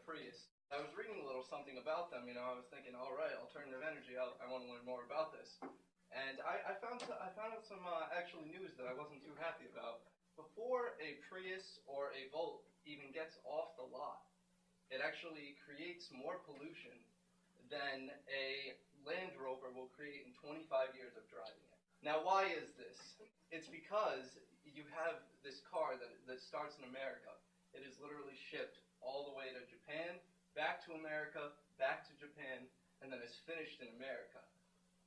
Prius. I was reading a little something about them, I was thinking, all right, alternative energy, I want to learn more about this. And I found out some actually news that I wasn't too happy about. Before a Prius or a Volt even gets off the lot, it actually creates more pollution than a Land Rover will create in 25 years of driving it. Now, why is this? It's because you have this car that starts in America. It is literally shipped all the way to Japan, back to America, back to Japan, and then is finished in America.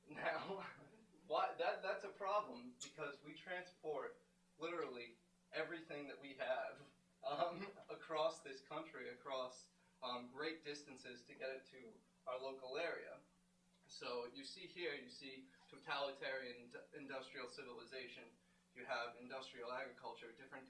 Now, that's a problem because we transport literally everything that we have across this country, across great distances to get it to our local area. So you see here, you see totalitarian industrial civilization. You have industrial agriculture, different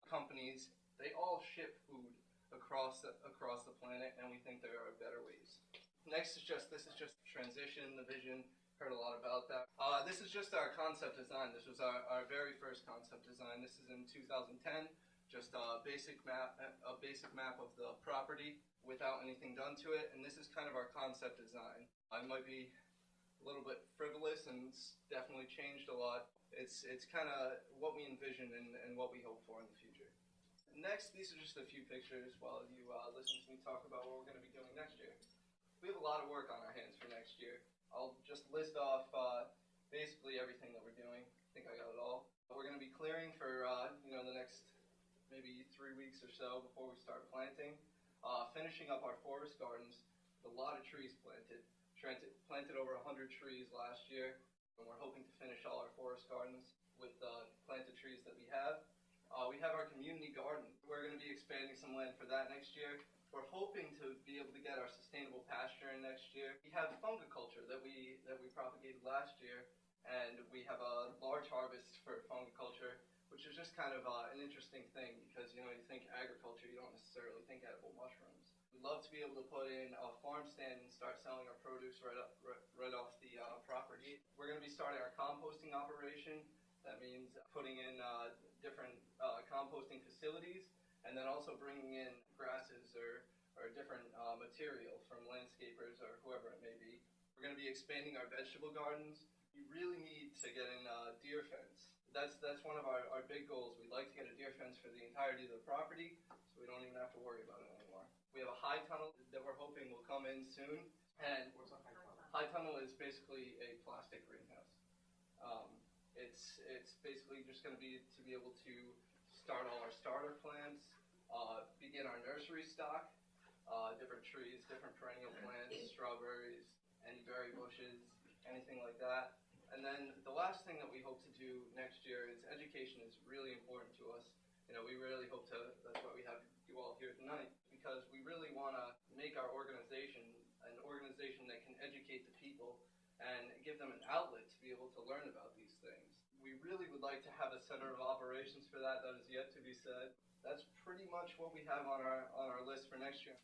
companies. They all ship food across the planet, and we think there are better ways. This is just transition, the vision. Heard a lot about that. This is just our concept design. This was our very first concept design. This is in 2010. Just a basic map of the property without anything done to it. And this is kind of our concept design. It might be a little bit frivolous, and it's definitely changed a lot. It's kind of what we envision and what we hope for in the future. Next, these are just a few pictures while you listen to me talk about what we're going to be doing next year. We have a lot of work on our hands for next year. I'll just list off basically everything that we're doing. I think I got it all. We're going to be clearing for the next maybe 3 weeks or so before we start planting. Finishing up our forest gardens with a lot of trees planted. Planted over 100 trees last year, and we're hoping to finish all our forest gardens with planted trees that we have. We have our community garden. We're going to be expanding some land for that next year. We're hoping to be able to get our sustainable pasture in next year. We have fungiculture that we propagated last year, and we have a large harvest for fungiculture, which is just kind of an interesting thing because you think agriculture, you don't necessarily think edible mushrooms. We'd love to be able to put in a farm stand and start selling our produce right off the property. We're going to be starting our composting operation. That means putting in different composting facilities, and then also bringing in grasses or different material from landscapers or whoever it may be. We're going to be expanding our vegetable gardens. You really need to get in deer fence. That's one of our big goals. We'd like to get a deer fence for the entirety of the property, so we don't even have to worry about it anymore. We have a high tunnel that we're hoping will come in soon. And what's a high tunnel? High tunnel is basically a plastic greenhouse. It's basically just going to be able to start all our starter plants, begin our nursery stock, different trees, different perennial plants, strawberries, any berry bushes, anything like that. And then the last thing that we hope to do next year is education is really important to us. We really hope to, that's why we have you all here tonight, because we really want to make our organization an organization that can educate the people and give them an outlet to be able to learn about these things. We really would like to have a center of operations for that. That is yet to be said. That's pretty much what we have on our list for next year.